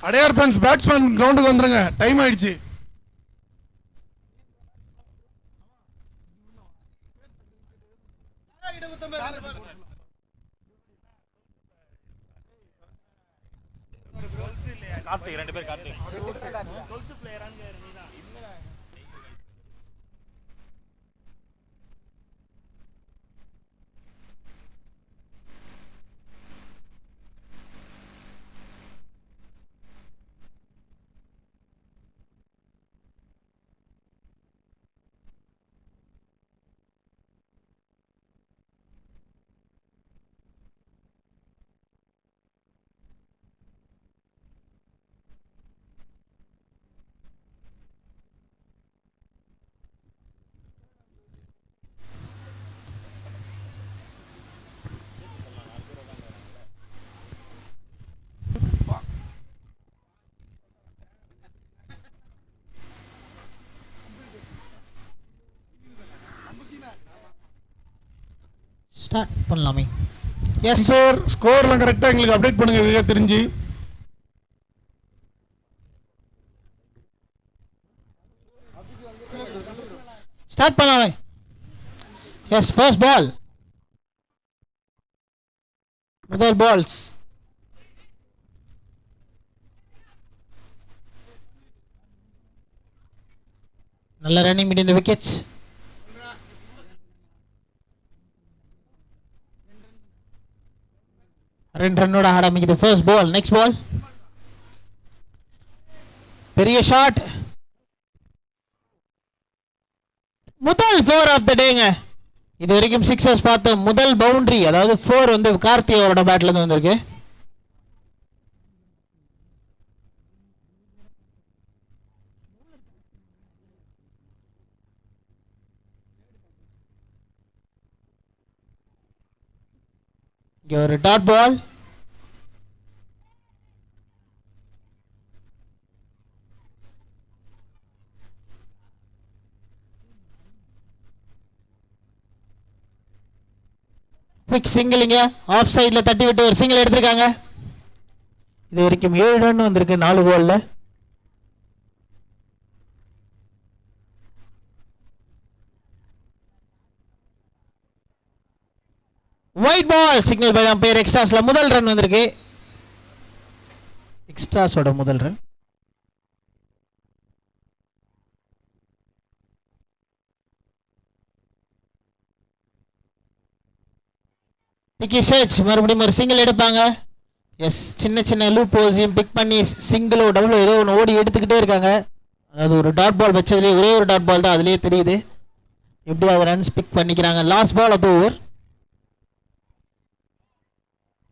Adyar fans batsman கிரவுண்டுக்கு வந்துருங்க, time ஆயிடுச்சு. கார்த்திக் 2 பேர் கார்த்திக் ஸ்டார்ட் பண்ணலாமே. எஸ் சார், ஸ்கோர்லாம் கரெக்டாக எங்களுக்கு அப்டேட் பண்ணுங்க தெரிஞ்சு. ஸ்டார்ட் பண்ணலாமே. எஸ், ஃபர்ஸ்ட் பால், முதல் பால்ஸ். நல்ல ரன்னிங் மீடியம் தி விக்கெட்ஸ். ரெண்டு ரன்னோட ஆரம்பிக்குது ஃபர்ஸ்ட் பால். நெக்ஸ்ட் பால், பெரிய ஷாட், முதல் 4 ஆஃப் த டேங்க. இது வரைக்கும் 6 பார்த்தோம். முதல் பவுண்டரி, அதாவது 4 வந்து கார்த்தி அவரோட பேட்ல இருந்து வந்திருக்கு. இங்க ஒரு டாட் பால். குவிக் சிங்கிளிங்க, ஆஃப் சைடில் தட்டி விட்டு ஒரு சிங்கிள் எடுத்திருக்காங்க. இது வரைக்கும் 7 ரன் வந்திருக்கு 4 பால்ல. Wide ball, signal by umpire. எக்ஸ்ட்ராஸ்ல முதல் ரன் வந்திருக்கு. எக்ஸ்ட்ராஸோட முதல் ரன். டிக்கி ஷேச் மறுபடியும் ஒரு சிங்கிள் எடுப்பாங்க. எஸ், சின்ன சின்ன லூப் ஹோல்ஸையும் பிக் பண்ணி சிங்கிளோ டபுளோ ஏதோ ஒன்று ஓடி எடுத்துக்கிட்டே இருக்காங்க. அதாவது ஒரு டாட் பால் வச்சதுலேயே ஒரே ஒரு டாட் பால் தான், அதுலேயே தெரியுது. எப்படி அதை ரன்ஸ் பிக் பண்ணிக்கிறாங்க. லாஸ்ட் பால் அப்போ ஓவர்.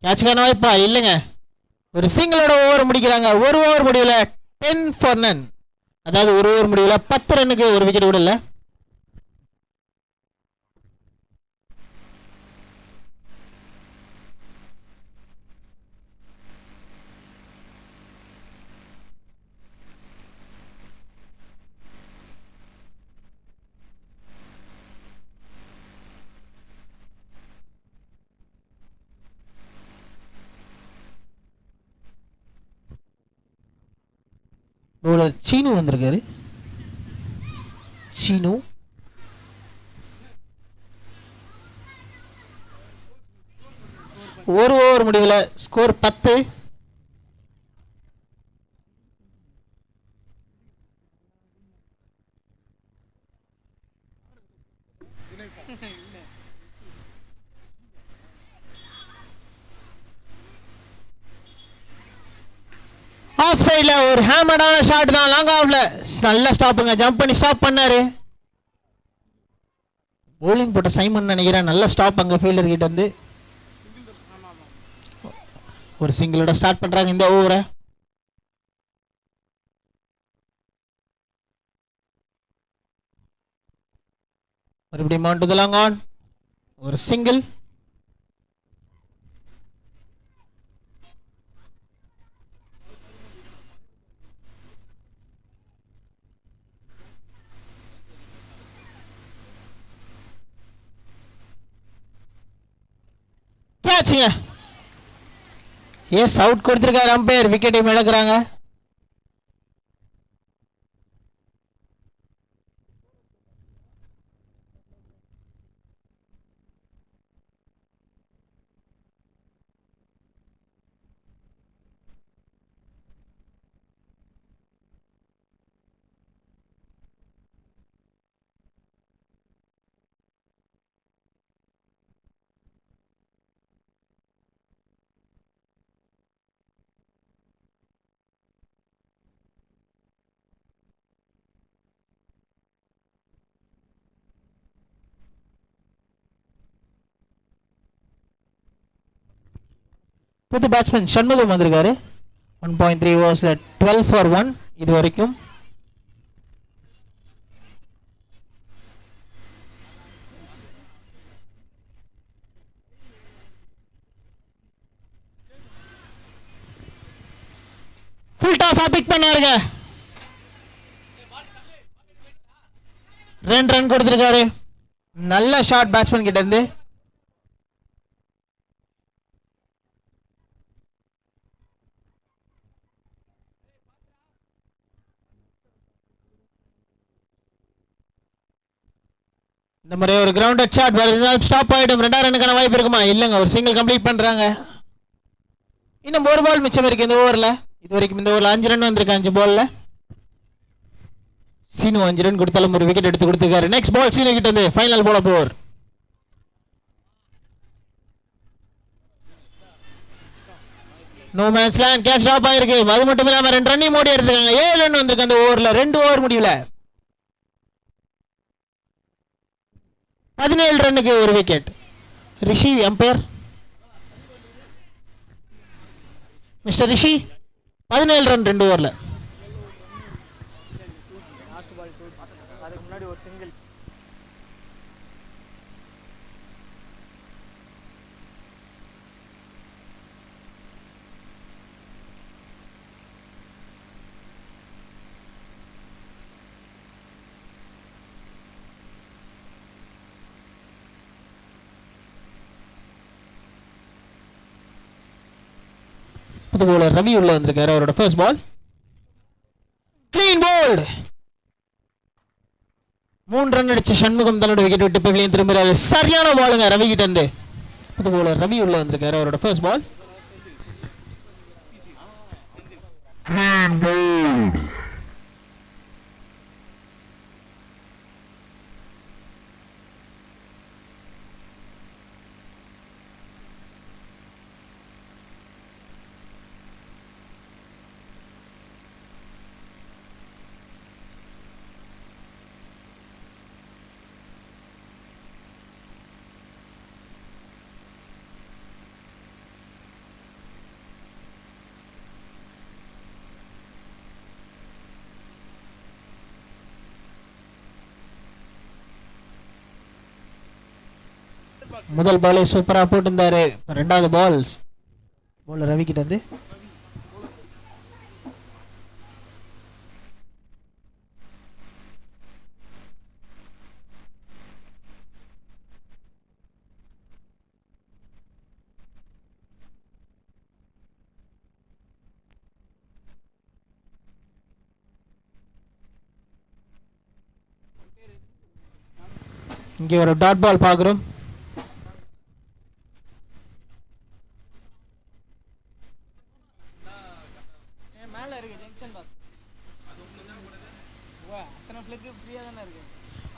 கேட்சுக்கான வாய்ப்பா இல்லைங்க. ஒரு சிங்கிளோட ஓவர் முடிக்கிறாங்க. ஒரு ஓவர் முடிவில் 10 for none. அதாவது ஒரு ஓவர் முடிவில் 10 ரன்னுக்கு ஒரு விக்கெட் கூட இல்லை. பவுலர் சீனு வந்திருக்காரு. சீனு ஒரு ஓவர் முடிவில் ஸ்கோர் 10. ஆஃப் சைட்ல ஒரு ஹேமடான ஷாட் தான், லாங் ஆஃப்ல நல்ல ஸ்டாப்புங்க. ஜம்ப் பண்ணி ஸ்டாப் பண்ணாரு. போலிங் போட்ட சைமன் நினைக்கிறேன். நல்ல ஸ்டாப் அங்க ஃபீல்டர் கிட்ட இருந்து. ஒரு சிங்கிளோட ஸ்டார்ட் பண்றாங்க இந்த ஓவரை. மறுபடியும் on to the long on. ஒரு சிங்கிள். கேட்சுங்க. எஸ், அவுட் கொடுத்திருக்காரு அம்பையர். விக்கெட்டை இழக்கிறாங்க. புது பேட்ஸ்மேன் சண்முகம் வந்திருக்காரு. 1.3 ஓவர்ஸ்ல 12 for 1 இது வரைக்கும். ஃபுல் டாஸா பிக் பண்ணாருங்க. 2 ரன் கொடுத்திருக்காரு. நல்ல ஷாட் பேட்ஸ்மேன் கிட்ட இருந்து. இந்த மாதிரி ஒரு கிரவுண்டட் ஷாட் வருது, ஸ்டாப் ஆயிடும். 2 ரன்னுக்கான வாய்ப்பு இருக்குமா? இல்லைங்க, ஒரு சிங்கிள் கம்ப்ளீட் பண்றாங்க. இன்னும் ஒரு பால் மிச்சம் இருக்கு இந்த ஓவரில். இது வரைக்கும் இந்த ஓவரில் 5 ரன் வந்திருக்கு 5 பால்ல. சீனு 5 ரன் கொடுத்தாலும் ஒரு விக்கெட் எடுத்து கொடுத்துருக்காரு. நெக்ஸ்ட் பால் சீனு கிட்ட இருந்து final ball four. No man's land, catch drop ஆயிருக்கு. அது மட்டும் இல்லாம 2 ரன்னையும் மோடி எடுத்துருக்காங்க. 7 ரன் வந்திருக்கு அந்த ஓவர்ல. 2 ஓவர் முடியல. 17 ரன்னுக்கு ஒரு wicket. Rishi umpire mister Rishi 17 run 2 ஓவர்ல. புது bowler ரவி உள்ள வந்திருக்காரு. அவரோட first ball clean bowled. 3 run அடிச்ச சண்முகம் தன்னோட விக்கெட் விட்டு வெளியே திரும்புறாரு. சரியான பாலுங்க ரவி கிட்ட இருந்து. புது bowler ரவி உள்ள வந்திருக்காரு. அவரோட ஃபர்ஸ்ட் பால் முதல் பாலே சூப்பரா போட்டிருந்தாரு. 2வது பால் bowler ரவி கிட்ட இருந்து. இங்கே ஒரு டாட் பால் பார்க்குறோம்.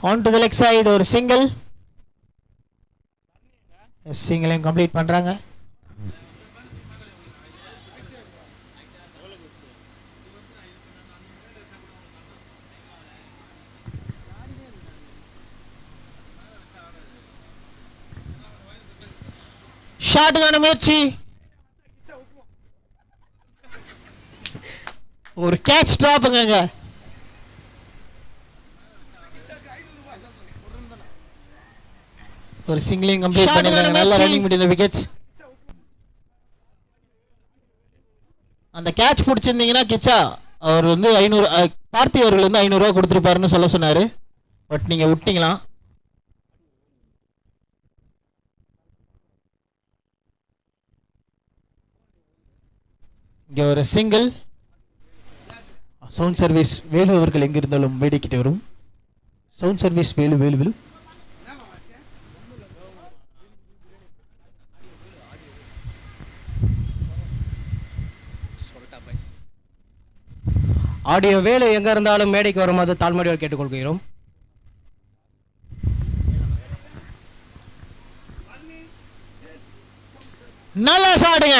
On to the leg side, ஒரு சிங்கிள். சிங்கிளையும் கம்ப்ளீட் பண்றாங்க. ஷாட்டுக்கான முயற்சி. ஒரு கேட்ச் டிராப்புங்க. ஒரு சிங்கிளையும் கம்ப்ளீட் பண்ணிருக்காங்க. நல்ல ரன்னிங் முடிந்த விக்கெட்ஸ். அந்த கேட்ச் பிடிச்சிருந்தீங்கன்னா கிச்சா அவர் வந்து 500 கார்த்தி அவர்கள் வந்து 500 ரூபா கொடுத்துருப்பாருன்னு சொல்ல சொன்னாரு. பட் நீங்க விட்டீங்களா? இங்க ஒரு சிங்கிள். சவுண்ட் சர்வீஸ் வேலு அவர்கள் எங்கிருந்தாலும் வேடிக்கிட்டு வரும். Sound service Velu Velu Velu. Audio வேலை எங்க இருந்தாலும் மேடைக்கு வருமாறு தாழ்மையோடு கேட்டுக்கொள்கிறோம். நல்லா சாடுங்க.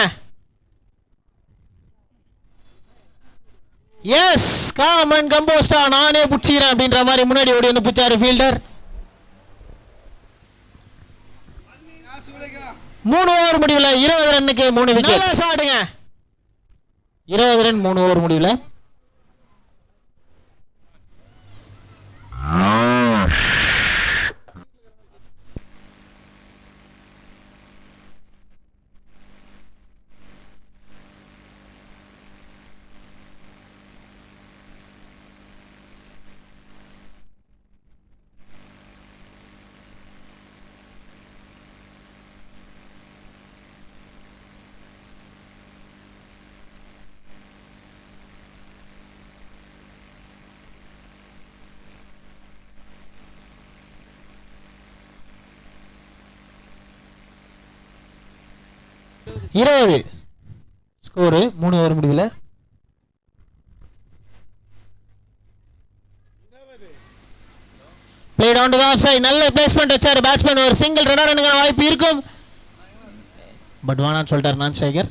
எஸ், காமன் கம்போஸ்டா நானே புடிச்சிக்கிறேன் அப்படின்ற மாதிரி முன்னாடி ஓடி வந்து புடிச்சாரு ஃபீல்டர். 3 ஓவர் முடிவில் 20 ரன்னுக்கு 3 விக்கெட் ஷாட்டுங்க. 20 ரன் 3 ஓவர் முடிவில். ஸ்கோரு 3 ஓவர் முடிவில். Played on to the offside. நல்ல பிளேஸ்மெண்ட் வச்சாரு பேட்ஸ்மேன். ஒரு சிங்கிள் ரன்னுக்கான வாய்ப்பு இருக்கும், பட் வேணான்னு சொல்லிட்டார் நான் striker.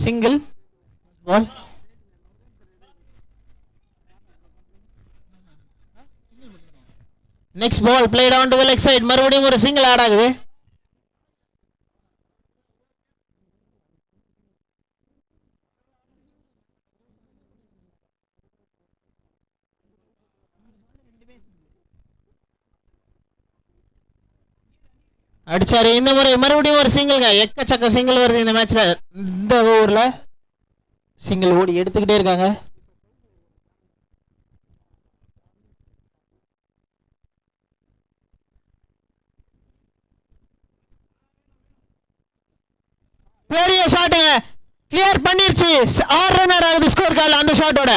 Single ball. Next ball played on to the leg side. மறுபடியும் ஒரு சிங்கிள் ஆட் ஆகுது. அடிச்சாரு இந்த முறை. மறுபடியும் ஒரு சிங்கிள்ங்க. எக்கச்சக்க சிங்கிள் வருது இந்த மேட்ச்ல. இந்த ஓவர்ல சிங்கிள் ஓடி எடுத்துக்கிட்டே இருக்காங்க. பெரிய ஷாட்டுங்க. கிளியர் பண்ணிருச்சு. 6 ரன்னர் ஆகுது ஸ்கோர் கார்டில் அந்த ஷாட்டோட.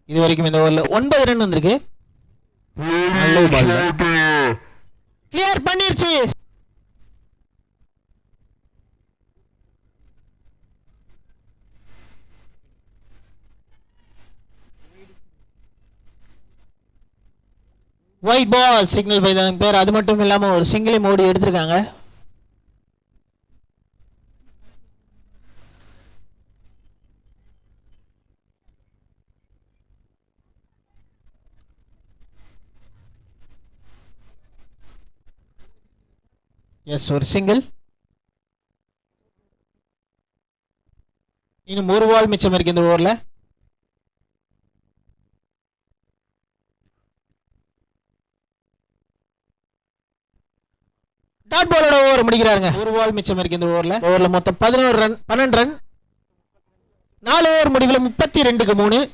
இது வரைக்கும் இந்த ஓவரில் 9 ரன் வந்திருக்கு. கிளியர் பண்ணிருச்சு. ஒயிட் பால் சிக்னல் பை பேர். அது மட்டும் இல்லாம ஒரு சிங்கிளை மோடி எடுத்திருக்காங்க. எஸ், ஒரு சிங்கிள். இன்னும் ஒரு பால் மிச்சம் இருக்கு இந்த ஓவர்ல. டாட் பாலோட ஓவர் முடிக்கிறாருங்க. ஒரு பால் மிச்சம் இருக்கு இந்த ஓவர்ல. ஓவர்ல மொத்தம் 11 ரன், 12 ரன். 4 ஓவர் முடிவில் 32க்கு 3.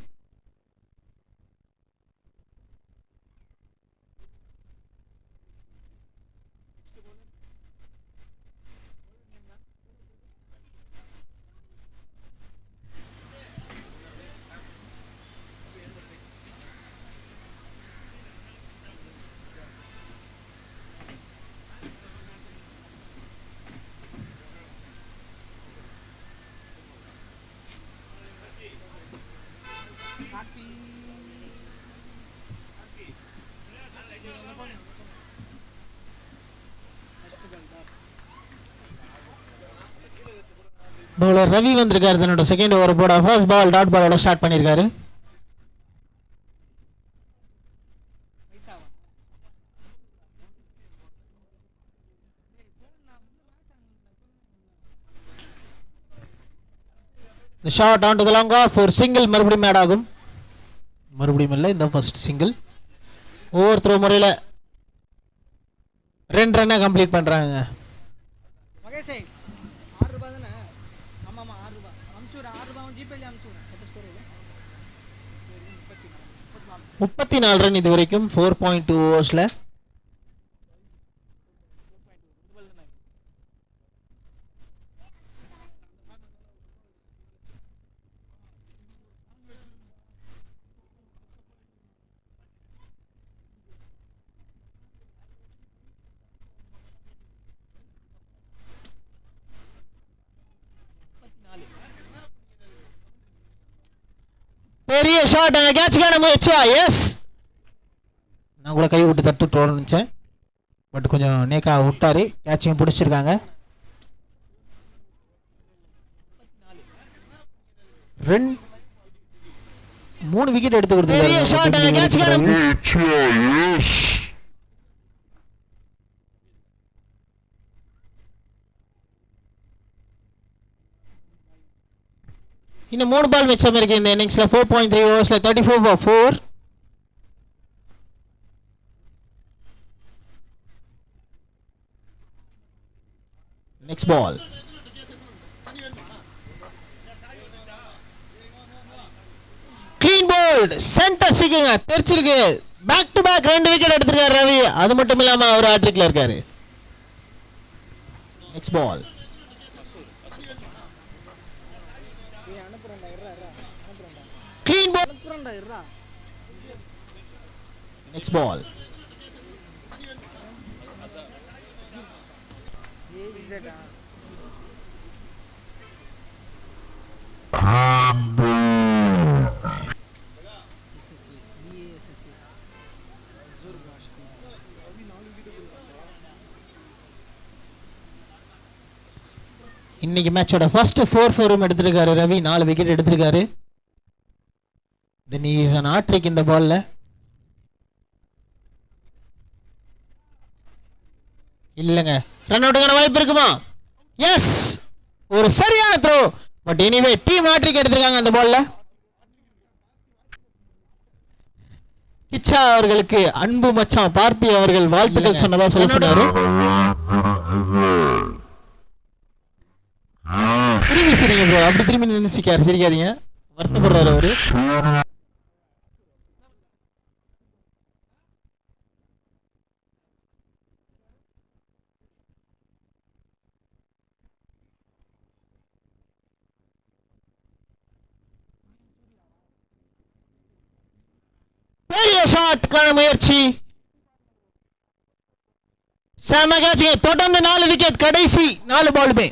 பவுலர் ரவி வந்திருக்காரு. தன்னோட செகண்ட் ஓவர் போட ஃபர்ஸ்ட் பால் டாட் பாலோட ஸ்டார்ட் பண்ணியிருக்காரு. The shot onto the long off for single. மறுபடியும் ஆட் ஆகும். மறுபடியும் இல்லை, இந்த ஃபர்ஸ்ட் சிங்கிள். ஓவர் த்ரோ முறையில் 2 ரன்னை கம்ப்ளீட் பண்ணுறாங்க. முப்பத்தி 4 ரன் இது வரைக்கும் 4.2 ஓவர்ஸ்ல. பெரிய ஷாட். அந்த கேட்சுக்கான முயற்சியா? எஸ், நான் கூட கை விட்டு தட்டு நினைச்சேன். பட் கொஞ்சம் நேக்கா விட்டாரு, கேட்சிங் பிடிச்சிருக்காங்க. 3 விக்கெட் எடுத்து கொடுத்தாரு. இன்னும் 3 பால் மிச்சம் இருக்கு இந்த இன்னிங்ஸ்ல. 4.3 ஓவர்ஸ்ல 34 for 4. Next ball clean bowled, centre சிக்கிங்க, தெரிச்சிருக்கு. பேக் டு பேக் 2 விக்கெட் எடுத்திருக்காரு ரவி. அது மட்டும் இல்லாம அவர் ஹேட்ரிக்ல இருக்காரு. Next ball clean ball. Next ball இன்னைக்கு மேட்சோட ஃபர்ஸ்ட் 4-4 எடுத்திருக்காரு ரவி. 4 விக்கெட் எடுத்திருக்காரு. தென் இஸ் an hat-trick இந்த பால்ல. இல்லங்க, ரன் அவுட்டுக்கான வாய்ப்பு இருக்குமா? எஸ், ஒரு சரியான throw. But anyway team hat-trick எடுத்திருக்காங்க அந்த பால்ல. கிச்சா அவர்களுக்கு அன்பு மச்சான் பார்த்தி அவர்கள் வாழ்த்துக்கள் சொன்னதா சொன்னாரு. திரும்பி சரிங்க ப்ரோ, அப்படி திரும்பி நினைச்சிக்காரு, சிரிக்காதீங்க, வருத்தப்படுறாரு அவரு. பெரிய ஷாட்கான முயற்சி, செம கேட்சிங். தொடர்ந்து 4 விக்கெட், கடைசி 4 பாலுமே.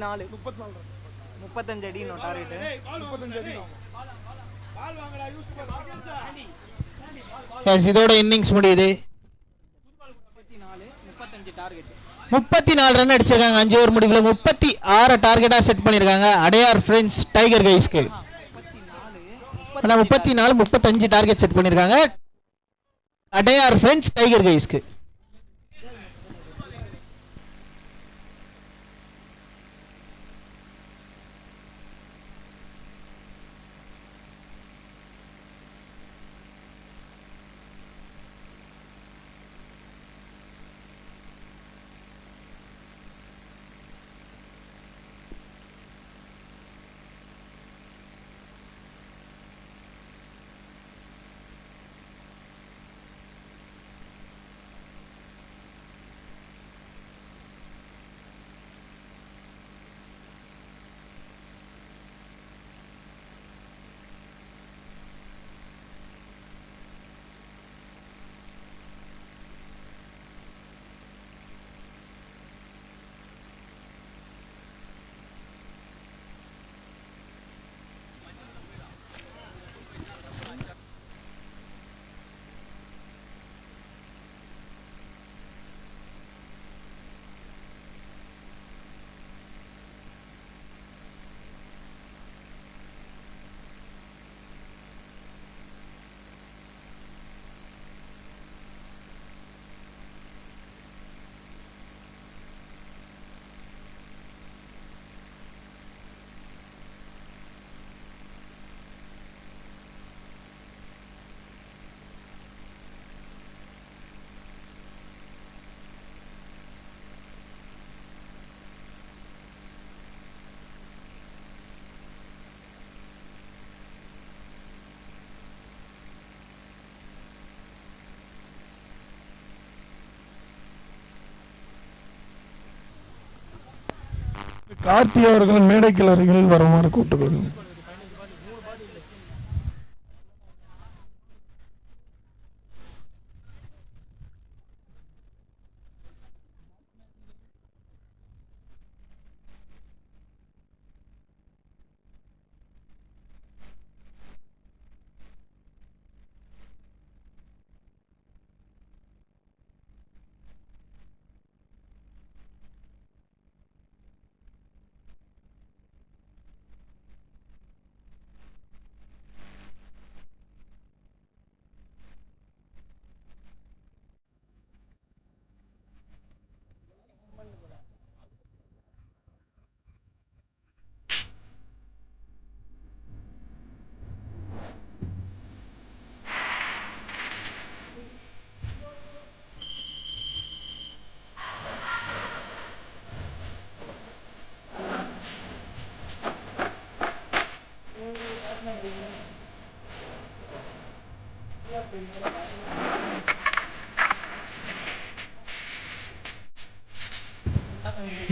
நாலு 35 அடி டார்கெட். இதோட இன்னிங்ஸ் முடியுது. 34 ரன் அடிச்சிருக்காங்க 5 ஓவர் முடிவுல. 36 டார்கெட்டா செட் பண்ணிருக்காங்க அடையார் ஃப்ரெண்ட்ஸ் டைகர் கைஸ்க்கு. 34 35 டார்கெட் செட் பண்ணிருக்காங்க அடையார் ஃப்ரெண்ட்ஸ் டைகர் கைஸ்க்கு. கார்த்தி அவர்கள் மேடைக்கிழர்கள் வருமாறு கூட்டுக்கொள்கிறேன்.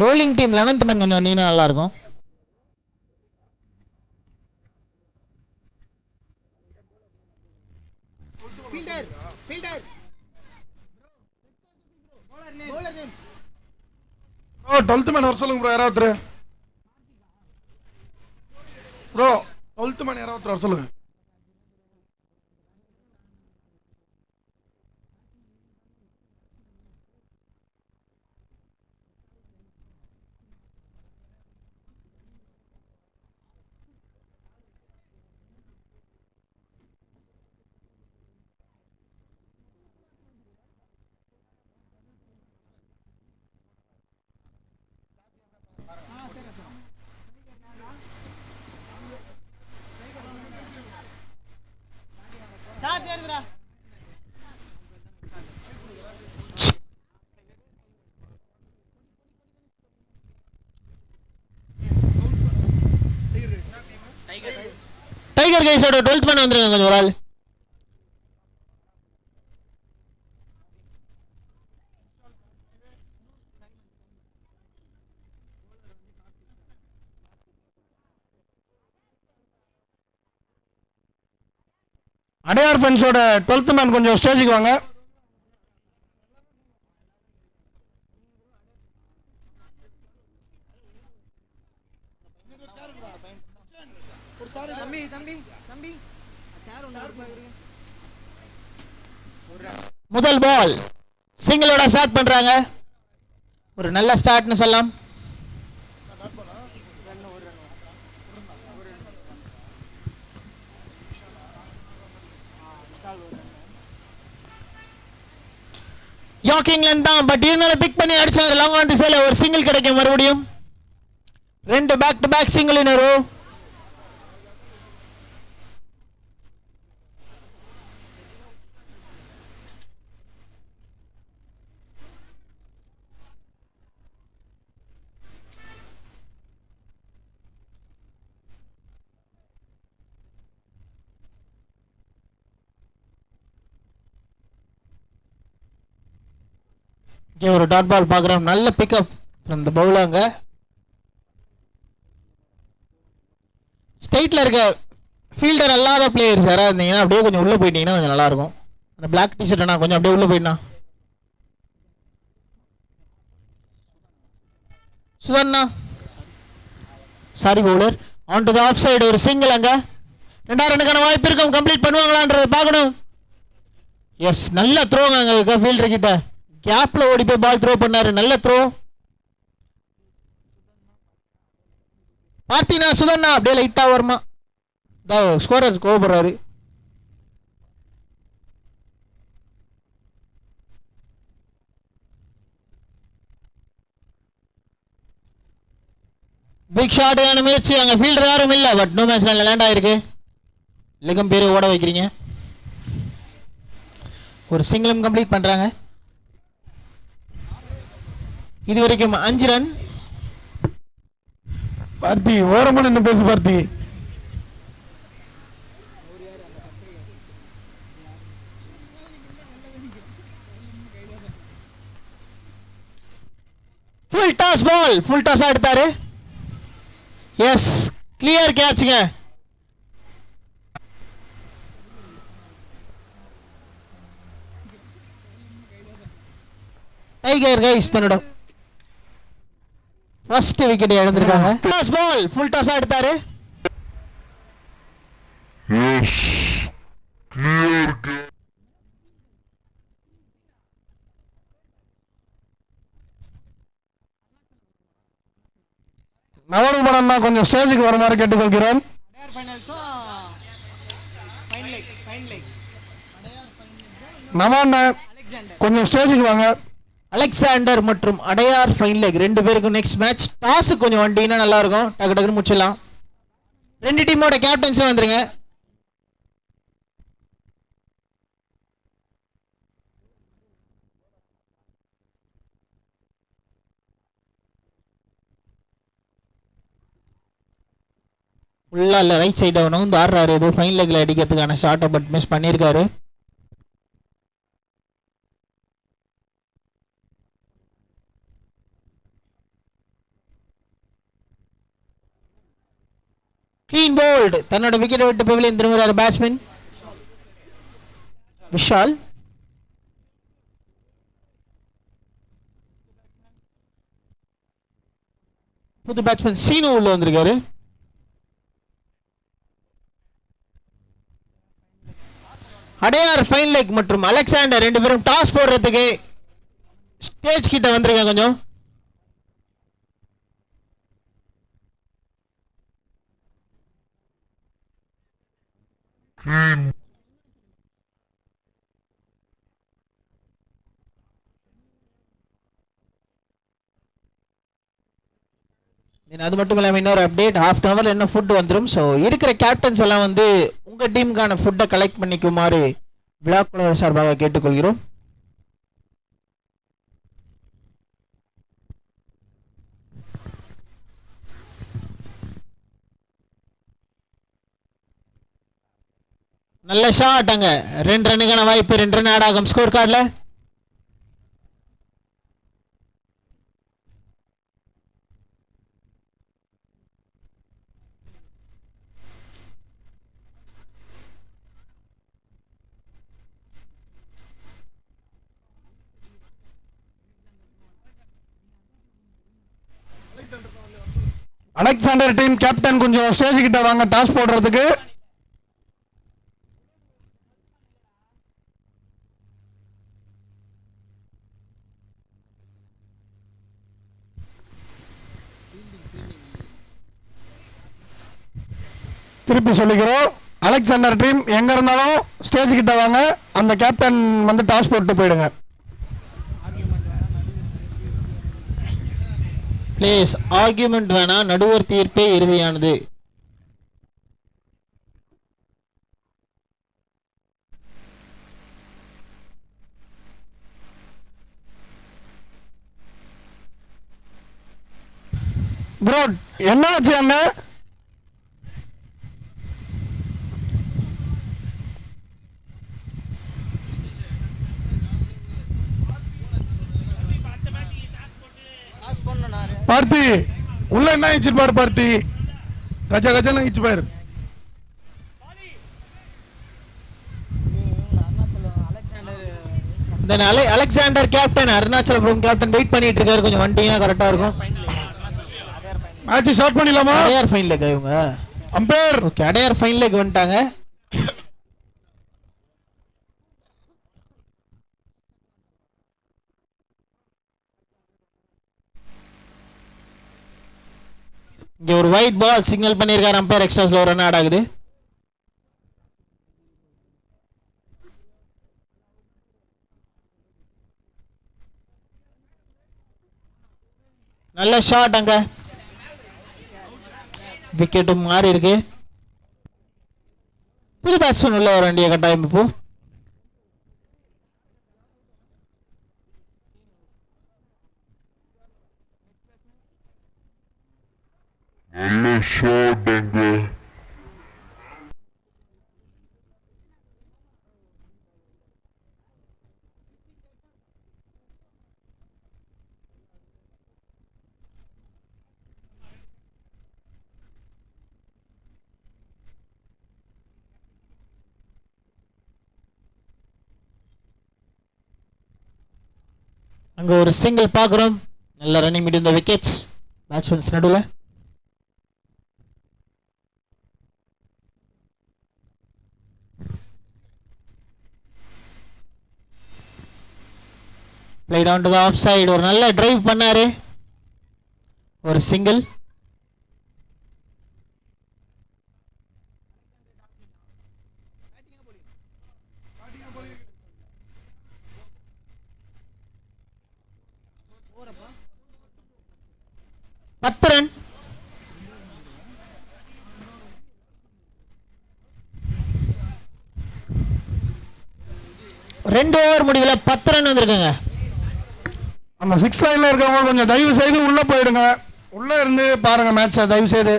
bowling டீம் 11th மேன் கொஞ்சம் வந்தீங்கன்னா நல்லா இருக்கும். ப்ரோ 12th மேன் வர சொல்லுங்க ப்ரோ யாராவது. ப்ரோ 12th மேன் யாராவது வர சொல்லுங்க. டைகர் கைஸோட 12th மேன் வந்துருங்க கொஞ்சம் ஒரு ஆள். அடையார் ஃப்ரெண்ட்ஸோட 12th மேன் கொஞ்சம் ஸ்டேஜுக்கு வாங்க. முதல் பால் சிங்கிளோட ஸ்டார்ட் பண்றாங்க. ஒரு நல்ல ஸ்டார்ட்னு சொல்லலாம். யார்க் இங்கிலாந்து தான், பட் இருந்தாலும் பிக் பண்ணி அடிச்சாரு. லாங் ஆன் திசையில ஒரு சிங்கிள் கிடைக்கும். மறுபடியும் 2 back to back single in a row. இங்கே ஒரு டாட் பால் பார்க்குறோம். நல்ல பிக்கப் ஃப்ரம் த பவுலங்க. ஸ்டேட்டில் இருக்க ஃபீல்டர் அல்லாத பிளேயர்ஸ் யாராவது இருந்தீங்கன்னா அப்படியே கொஞ்சம் உள்ளே போயிட்டீங்கன்னா கொஞ்சம் நல்லாயிருக்கும். அந்த பிளாக் டிஷர்ட்னா கொஞ்சம் அப்படியே உள்ளே போயிட்டா. Sudharna sorry bowler on to the off side. ஒரு சிங்கிள் அங்கே. 2 ரன்னுக்கான வாய்ப்பு இருக்கும். கம்ப்ளீட் பண்ணுவாங்களான்றதை பார்க்கணும். எஸ், நல்ல த்ரோங்க அங்கே ஃபீல்டர் கிட்ட. கேப்ல ஓடி போய் பால் த்ரோ பண்ணாரு. நல்ல த்ரோ. பார்த்தினா சுதர்ணா அப்படியே லைட்டா வருமா. ஸ்கோரர் கோபப்படுறாரு. பிக் ஷாட்டான முயற்சி. அங்க ஃபீல்டர் யாரும் இல்ல, பட் நோ மேட்ச் லேண்ட் ஆயிருக்கு. லிகம் பேரு ஓட வைக்கிறீங்க. ஒரு சிங்கிளும் கம்ப்ளீட் பண்றாங்க. இது வரைக்கும் 5 ரன். பார்த்தி ஓரமா நின்று பேசு Parthi. Full toss ball. Full toss எடுத்தாரு. எஸ், கிளியர் கேட்ச்ங்க. டைகர் கைஸ் தன்னோட ஃபர்ஸ்ட் விக்கெட் இழந்திருக்காங்க. Toss ball. ஃபுல் டாஸ் எடுத்தாரு. நவரூபணன் தான் கொஞ்சம் ஸ்டேஜுக்கு வருமாறு கேட்டுக்கொள்கிறோம். நவாண்ண கொஞ்சம் ஸ்டேஜுக்கு வாங்க. அலெக்சாண்டர் மற்றும் அடையார் ஃபைன் லெக் 2 பேருக்கும் நெக்ஸ்ட் மேட்ச். டாஸ் கொஞ்சம் வண்டினா நல்லா இருக்கும். டக்கு டக்குன்னு முடிச்சிடலாம். 2 டீமோட கேப்டன்ஸும் வந்துருங்க. ஃபுல்லா இல்லை, ரைட் சைடு அவனும் வந்து ஆடுறாரு. ஏதோ ஃபைன் லெக்ல அடிக்கிறதுக்கான ஷார்ட்டை பட் மிஸ் பண்ணியிருக்காரு. Clean bolt. தன்னோட விக்கெட்டை விட்டு பெவிலியன் திரும்புகிறார் பேட்ஸ்மேன் விஷால். புது பேட்ஸ்மேன் சீனு உள்ள வந்திருக்காரு. அடையார் ஃபைன் லெக் மற்றும் அலெக்சாண்டர் ரெண்டு பேரும் டாஸ் போடுறதுக்கு ஸ்டேஜ் கிட்ட வந்திருக்காங்க. கொஞ்சம் அது மட்டும் இல்லாமல் இன்னொரு அப்டேட், ஹாஃப் அன் ஹவரில் என்ன ஃபுட் வந்துடும். ஸோ இருக்கிற கேப்டன்ஸ் எல்லாம் வந்து உங்கள் டீமுக்கான ஃபுட்டை கலெக்ட் பண்ணிக்குமாறு விழாக் குழுவினர் சார்பாக கேட்டுக்கொள்கிறோம். நல்ல ஷாட். அங்க 2 ரன்னுக்கான வாய்ப்பு, 2 ரன் ஆட் ஆகும் ஸ்கோர் கார்டில். அலெக்சாண்டர் டீம் கேப்டன் கொஞ்சம் ஸ்டேஜ் கிட்ட வாங்க டாஸ் போடுறதுக்கு. திருப்பி சொல்லிக்கிறோம், அலெக்சாண்டர் டீம் எங்க இருந்தாலும் ஸ்டேஜ் கிட்ட வாங்க, அந்த கேப்டன் வந்து டாஸ் போட்டு போயிடுங்க. பிளேஸ் ஆர்கியூமெண்ட் வேணா, நடுவர் தீர்ப்பே இறுதியானது. ப்ரோ என்ன ஆச்சு அங்க? பார்த்தி உள்ள என்ன ஆயிடுச்சு பாரு, பார்த்தி கஜ கஜன்னு ஆயிடுச்சு பாரு. Alexander captain, Arunachalapuram captain wait பண்ணிட்டு இருக்காரு. கொஞ்சம் வண்டினா கரெக்டா இருக்கும். மேட்ச் ஸ்டார்ட் பண்ணிடலாமா? அடையார் ஃபைன் லெக் இவங்க umpire. Okay, Adyar fine leg வந்துட்டாங்க. இங்க ஒரு ஒயிட் பால் சிக்னல் பண்ணியிருக்காரு அம்பையர். எக்ஸ்ட்ராஸ்ல ஒரு ரன் ஆட் ஆகுது. நல்ல ஷாட். அங்க விக்கெட்டும் மாறி இருக்கு. புது பேட்ஸ்மேன் உள்ள வர வேண்டிய கட்டாயம் இப்போ. நல்ல ஷாட் அங்க. அங்க ஒரு சிங்கிள் பார்க்குறோம். நல்ல running medium the wickets. Batsmen நடுவில் play down to the off side. ஒரு நல்ல டிரைவ் பண்ணாரு. ஒரு சிங்கிள். பத்து ரன். ரெண்டு ஓவர் முடிவில் 10 ரன் வந்திருக்குங்க. அந்த 6 லைன்ல இருக்கவங்க கொஞ்சம் தயவு செய்து உள்ள போயிடுங்க. உள்ள இருந்து பாருங்க மேட்சை தயவு செய்து.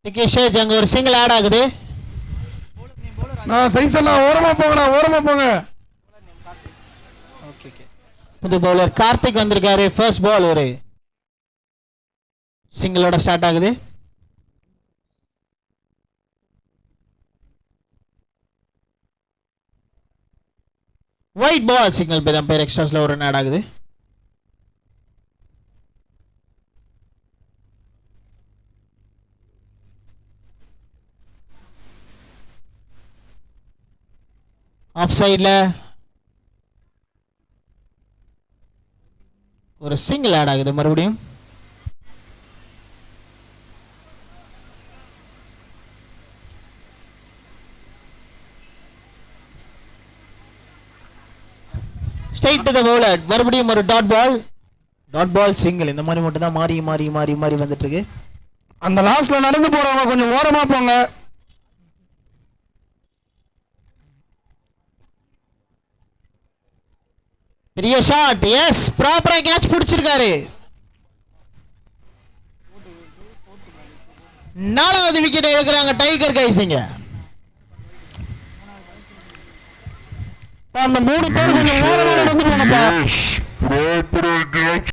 டிகேஷ் அங்க ஒரு சிங்கிள் ஆட் ஆகுது. சைஸ் எல்லாம் ஓரமா போங்கண்ணா, ஓரமா போங்க. Okay okay. புது பவுலர் கார்த்திக் வந்திருக்காரு. ஃபர்ஸ்ட் பால் ஒரு சிங்கிளோட ஸ்டார்ட் ஆகுது. ஒயிட் பால் சிக்னல் பை தான் பேர் எக்ஸ்ட்ராஸ்ல ஒரு ரன் ஆட் ஆகுது. ஆஃப் சைட்ல ஒரு சிங்கிள் ஆட் ஆகுது மறுபடியும். Straight to the bowler. மறுபடியும் ஒரு டாட் பால் சிங்கிள். இந்த மாதிரி மட்டும் தான் மாறி மாறி மாறி மாறி வந்துட்டு இருக்கு. அந்த லாஸ்ட்ல நடந்து போறவங்க கொஞ்சம் ஓரமா போங்க. பெரிய ஷாட். எஸ், ப்ராப்பரா கேட்ச் பிடிச்சிருக்காரு. 4வது விக்கெட் எடுக்கிறாங்க டைகர் கைஸிங்க. அந்த 3 பேர் கொஞ்சம் ஓரமா நடந்து போங்கப்பா. Proper catch.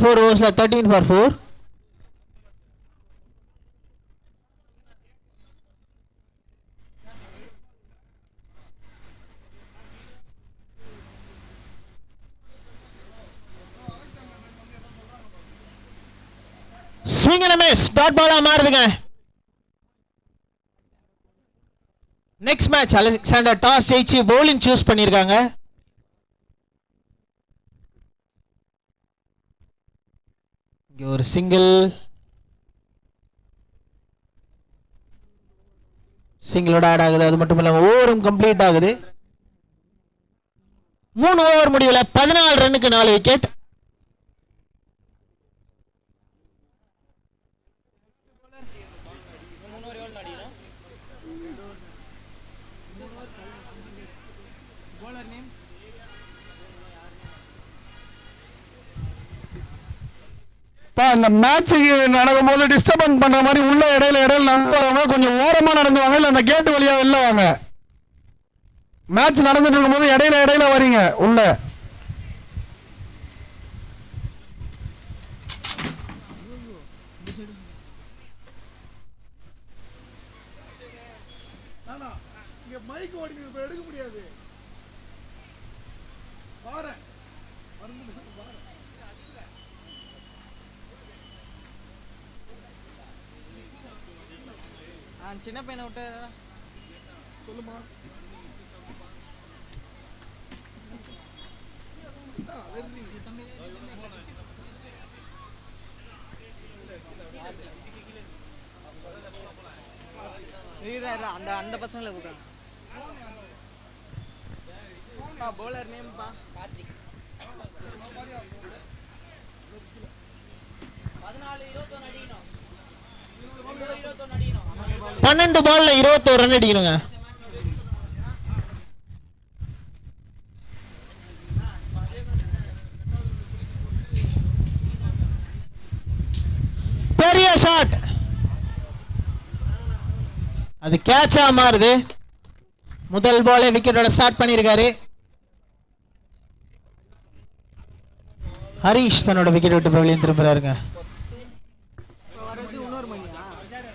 .4 ஓவர்ஸ்ல 13 for 4. Swing and miss. Dot பாலா மாறுதுங்க. நெக்ஸ்ட் மேட்ச் அலெக்சாண்டர் டாஸ் ஜெயிச்சு பவுலிங் சூஸ் பண்ணிருக்காங்க. இங்க ஒரு சிங்கிளோட ஆட் ஆகுது. அது மட்டும் இல்லாம ஓவரும் கம்ப்ளீட் ஆகுது. 3 ஓவர் முடிவுல 14 ரன்னுக்கு 4 விக்கெட். இந்த மேட்சுக்கு நடக்கும்போது டிஸ்டர்பன்ஸ் பண்ற மாதிரி உள்ள இடையில நடந்துவாங்க. கொஞ்சம் ஓரமா நடந்துவாங்க, இல்ல அந்த கேட்டு வழியா வெளில வாங்க. மேட்ச் நடந்துட்டு இருக்கும்போது இடையில வரீங்க உள்ள. சின்ன பையனை விட்டு சொல்லுமா. அந்த அந்த பசங்களை கூப்பிடுறாங்க. பவுலர் நேம்பா கார்த்திக். 12 பால்ல 21 ரன் அடிக்கணுங்க. பெரிய ஷாட். அது கேட்சா மாறுது. முதல் பாலே விக்கெட்டோட ஸ்டார்ட் பண்ணியிருக்காரு. ஹரிஷ் தன்னோட விக்கெட் விட்டு வெளியே திரும்புறாருங்க.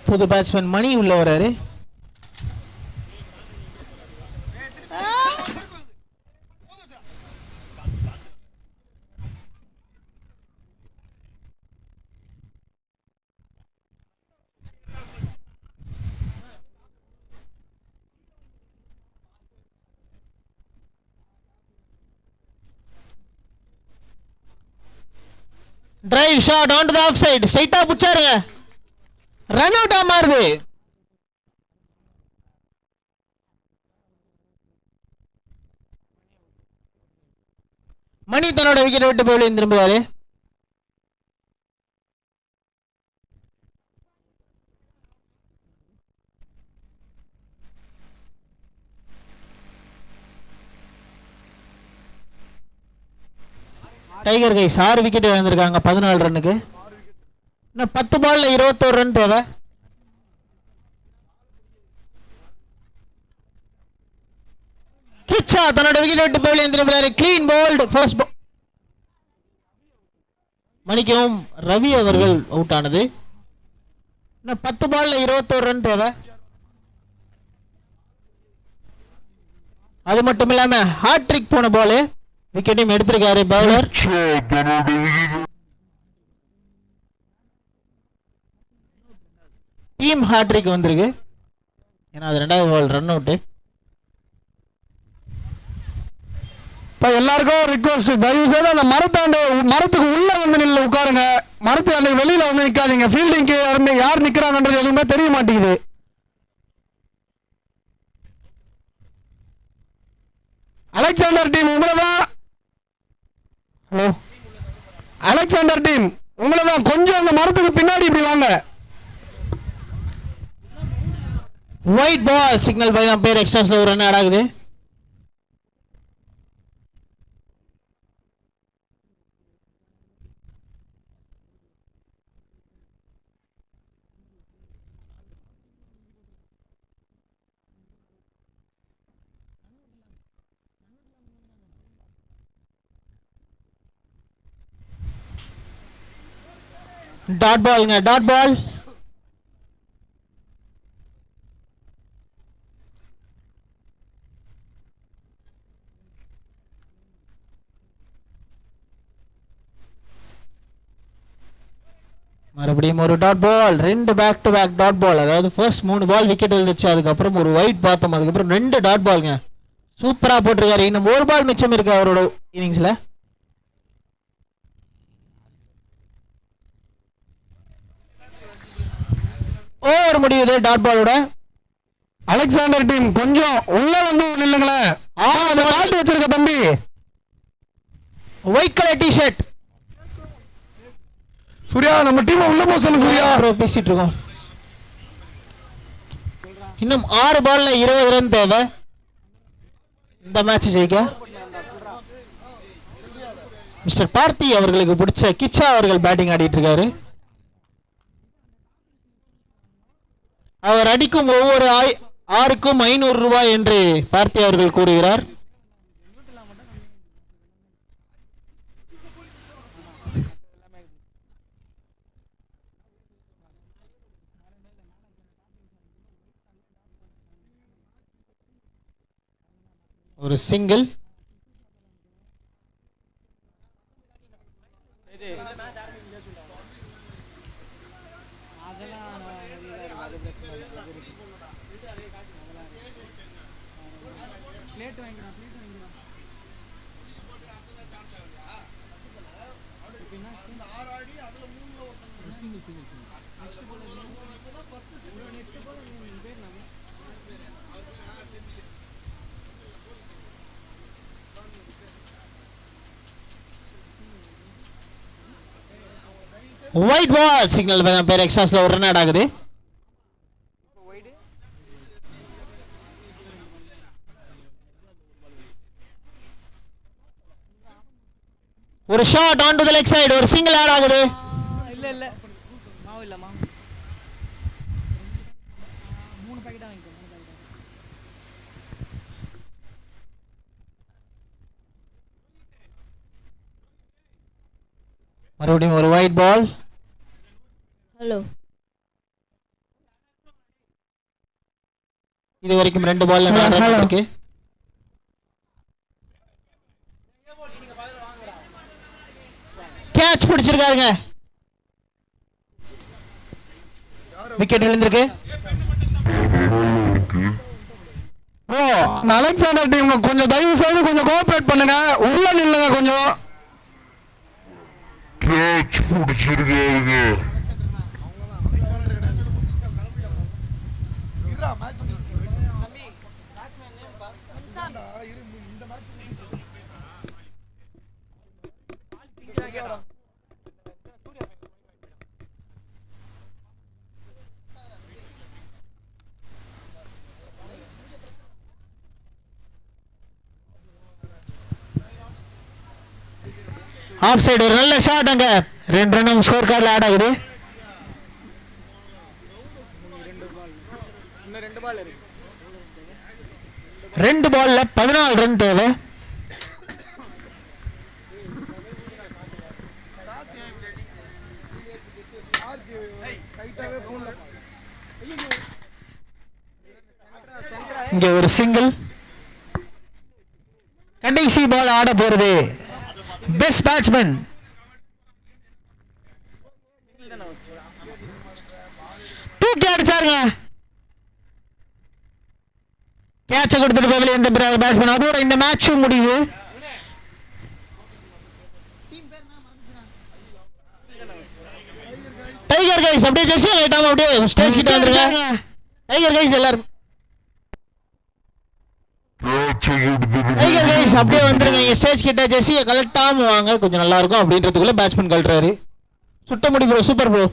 புது பேட்ஸ்மேன் மணி உள்ள வராரு. Drive shot on to the off side. ஸ்ட்ரைட்டா புடிச்சாருங்க. ரன் அவுட்டா மாறுது. மணி தன்னோட விக்கெட் விட்டு வெளியே திரும்புவாரு. டைகர் கைஸ் 6 விக்கெட் இழந்திருக்காங்க 14 ரன்னுக்கு. இன்னும் 10 பால்ல 21 ரன் தேவை. கிச்சா தன்னோட விக்கெட் விட்டு போய் எழுந்திருக்கிறாரு. Clean bowled first ball. மணிக்கவும் ரவி அவர்கள் அவுட் ஆனது. இன்னும் 10 பால்ல 21 ரன் தேவை. அது மட்டும் இல்லாம ஹாட்ரிக் போன பால் விக்கெட்டையும் எடுத்திருக்காரு பவுலர். டீம் ஹாட்ரிக் வந்திருக்கு. ஏன்னா அது 2வது பால் ரன் அவுட். இப்போ எல்லாருக்கும் ரிக்வஸ்ட், தயவு செய்து அந்த மரத்துக்கு உள்ள வந்து நின்று உட்காருங்க. மரத்து வெளியில வந்து நிக்காதீங்க. ஃபீல்டிங்க்கு யார் நிக்கிறாங்கன்றது எதுவுமே தெரிய மாட்டேங்குது. அலெக்சாண்டர் டீம் உங்களை தான். ஹலோ அலெக்சாண்டர் டீம் உங்களை தான். கொஞ்சம் அந்த மரத்துக்கு பின்னாடி இப்படி வாங்க. Wide ball signal by umpire. எக்ஸ்ட்ராஸ்ல ஒரு ரன் ஆட் ஆகுது. டாட் பால்ங்க, டாட் பால். மறுபடியும் ஒரு dot ball. 2 back to back dot ball. அதாவது ஃபர்ஸ்ட் 3 பால் விக்கெட் விழுந்துச்சு, அதுக்கப்புறம் ஒரு ஒயிட் பார்த்தோம், அதுக்கப்புறம் 2 டாட் பால்ங்க. சூப்பரா போட்டிருக்காரு. இன்னும் 1 பால் மிச்சம் இருக்கு அவரோட இன்னிங்ஸ்ல. ஓவர் முடியுது டாட் பாலோட. அலெக்சாண்டர் டீம் கொஞ்சம் உள்ள வந்து நில்லுங்களேன். மாட்டு வச்சிருக்க தம்பி. White colour T-shirt. சூர்யா நம்ம டீம் உள்ள போ சொல்லு சூர்யா. பேசிட்டு இருக்கோம். இன்னும் 6 பால்ல 20 ரன் தேவை இந்த மேட்ச் ஜெயிக்க. மிஸ்டர் பார்த்தி அவர்களுக்கு பிடிச்ச கிச்சா அவர்கள் பேட்டிங் ஆடிட்டு இருக்காரு. அவர் அடிக்கும் ஒவ்வொரு 6க்கும் 500 ரூபாய் என்று பார்த்தி அவர்கள் கூறுகிறார். ஒரு சிங்கிள். ஒயிட் பால் சிக்னல் பேர். எக்ஸ்ட்ராஸ்ல ஒரு ரன் ஆட் ஆகுது. ஒரு shot on to the leg side. ஒரு சிங்கிள் ஆட் ஆகுது. இல்ல இல்ல மாவு இல்லம்மா. 3 பாக்கெட் வாங்கிக்கோ. 3 பாக்கெட். மறுபடியும் ஒரு ஒயிட் பால். ஹலோ, இது வரைக்கும் 2 பால்ல 4 ரன் இருக்கு. கேட்ச் பிடிச்சிருக்காருங்க. விக்கெட் விழுந்திருக்கு. ஓ அலெக்சாண்டர் டீம் கொஞ்சம் தயவு செய்து கொஞ்சம் கோஆபரேட் பண்ணுங்க. உள்ள நில்லுங்க கொஞ்சம். கேட்ச் பிடிச்சிருக்காருங்க. ஆஃப் சைடு ஒரு நல்ல ஷாட் அங்க 2 ரன் ஸ்கோர் கார்டில் ஆட் ஆகுது. ரெண்டு பால்ல 14 ரன் தேவை. இங்க ஒரு சிங்கிள். கடைசி பால் ஆட போறது பெஸ்ட் பேட்ஸ்மேன். தூக்கி அடிச்சாருங்க. கேட்ச கொடுத்துட்டு போய் வெளியே பேட்ஸ்மேன். அதோட இந்த மேட்சும் முடியுது. டைகர் கைஸ் அப்படியே ஜெர்சி லைட்டாம அப்படியே ஸ்டேஜ் கிட்ட வந்துருங்க. டைகர் கைஸ் எல்லாரும் டைகர் கைஸ் அப்படியே வந்துருங்க. இங்க ஸ்டேஜ் கிட்ட ஜெர்சியை கலெக்டாம வாங்க, கொஞ்சம் நல்லா இருக்கும் அப்படின்றதுக்குள்ள பேட்ஸ்மேன் கழட்டுறாரு. சுட்ட முடி ப்ரோ, சூப்பர் ப்ரோ.